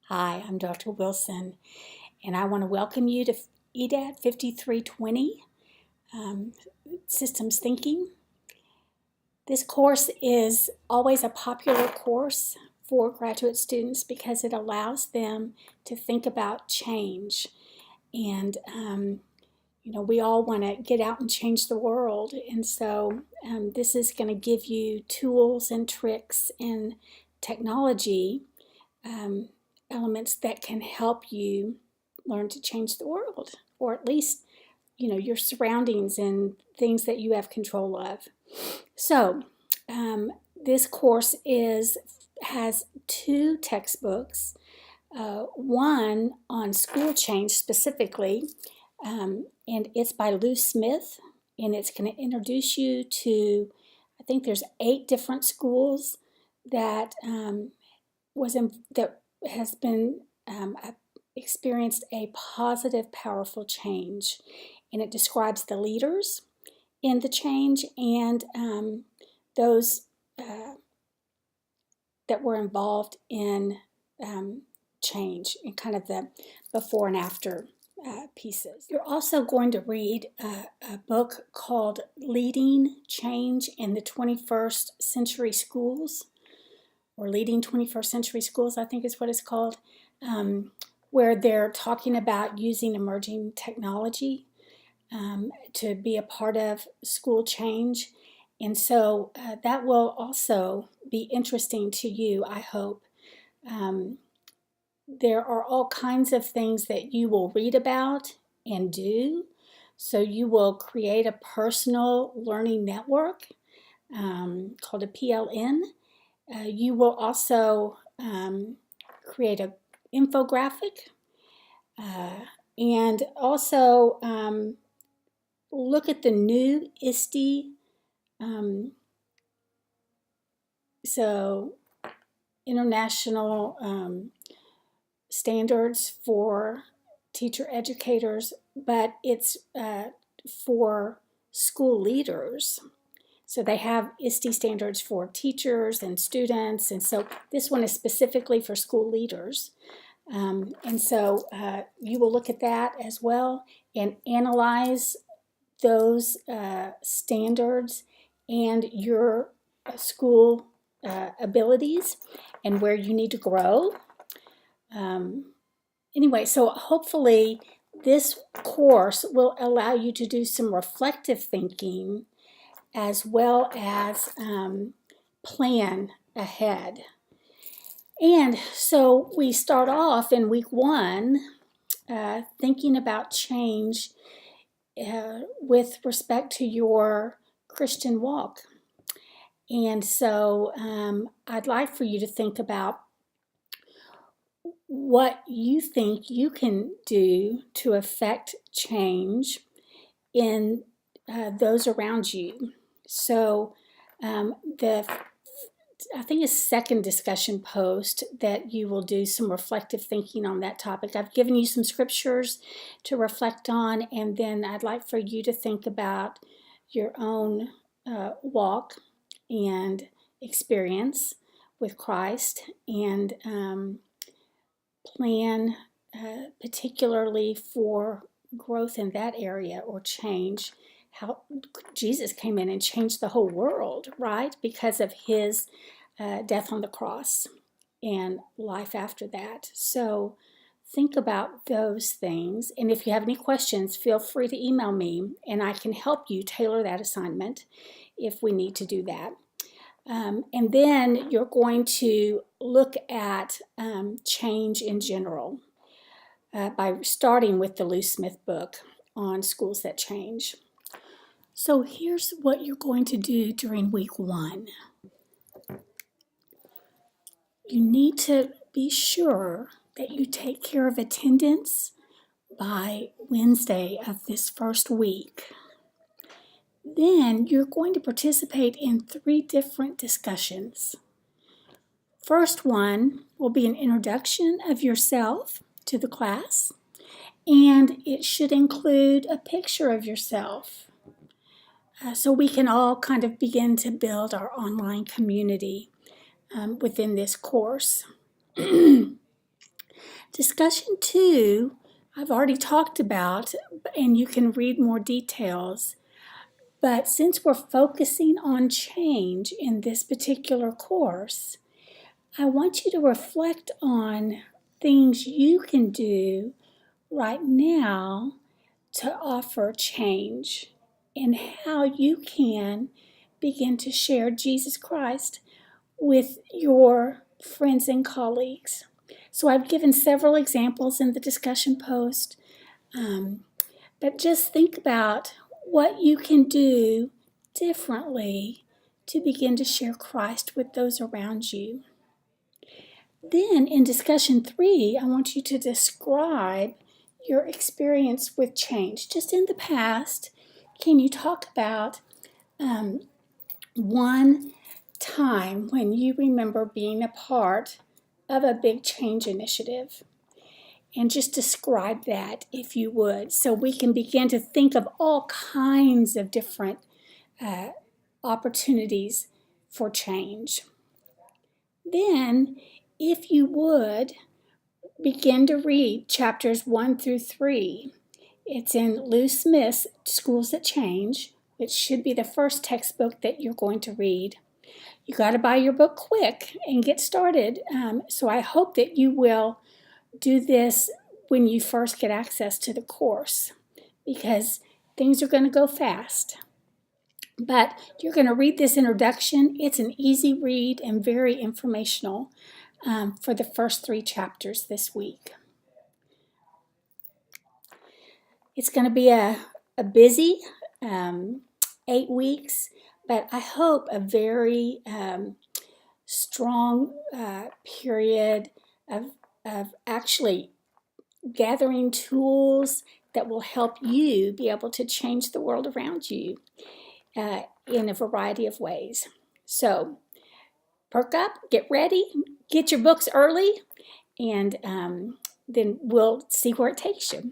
Hi, I'm Dr. Wilson, and I want to welcome you to EDAD 5320, Systems Thinking. This course is always a popular course for graduate students because it allows them to think about change. And, we all want to get out and change the world. And so this is going to give you tools and tricks and technology elements that can help you learn to change the world, or at least, your surroundings and things that you have control of. So, this course has two textbooks, one on school change specifically, and it's by Lou Smith, and it's going to introduce you to, I think there's 8 different schools that that has been experienced a positive, powerful change, and it describes the leaders in the change and those that were involved in change and kind of the before and after pieces. You're also going to read a book called Leading Change in the 21st Century Schools, or Leading 21st Century Schools, I think is what it's called, where they're talking about using emerging technology to be a part of school change. And so that will also be interesting to you, I hope. There are all kinds of things that you will read about and do. So you will create a personal learning network called a PLN. You will also create an infographic and also look at the new ISTE, so International Standards for Teacher Educators, but it's for school leaders. So they have ISTE standards for teachers and students, and so this one is specifically for school leaders. And so you will look at that as well and analyze those standards and your school abilities and where you need to grow. Anyway, so hopefully this course will allow you to do some reflective thinking as well as plan ahead. And so we start off in week 1 thinking about change with respect to your Christian walk. And so I'd like for you to think about what you think you can do to affect change in those around you. So I think a second discussion post that you will do some reflective thinking on that topic. I've given you some scriptures to reflect on, and then I'd like for you to think about your own walk and experience with Christ and plan particularly for growth in that area or change. How Jesus came in and changed the whole world, right? Because of his death on the cross and life after that. So think about those things. And if you have any questions, feel free to email me and I can help you tailor that assignment if we need to do that. And then you're going to look at change in general by starting with the Lou Smith book on schools that change. So here's what you're going to do during week 1. You need to be sure that you take care of attendance by Wednesday of this first week. Then you're going to participate in 3 different discussions. First one will be an introduction of yourself to the class, and it should include a picture of yourself so we can all kind of begin to build our online community within this course. Discussion 2, I've already talked about, and you can read more details. But since we're focusing on change in this particular course, I want you to reflect on things you can do right now to offer change and how you can begin to share Jesus Christ with your friends and colleagues. So I've given several examples in the discussion post, but just think about what you can do differently to begin to share Christ with those around you. Then in discussion 3, I want you to describe your experience with change. Just in the past, can you talk about one time when you remember being a part of a big change initiative? And just describe that if you would, so we can begin to think of all kinds of different opportunities for change. Then, if you would, begin to read chapters 1 through 3. It's in Lou Smith's Schools That Change, which should be the first textbook that you're going to read. You got to buy your book quick and get started. So I hope that you will do this when you first get access to the course, because things are going to go fast. But you're going to read this introduction. It's an easy read and very informational for the first 3 chapters this week. It's going to be a busy 8 weeks, but I hope a very strong period of actually gathering tools that will help you be able to change the world around you in a variety of ways. So perk up, get ready, get your books early, and then we'll see where it takes you.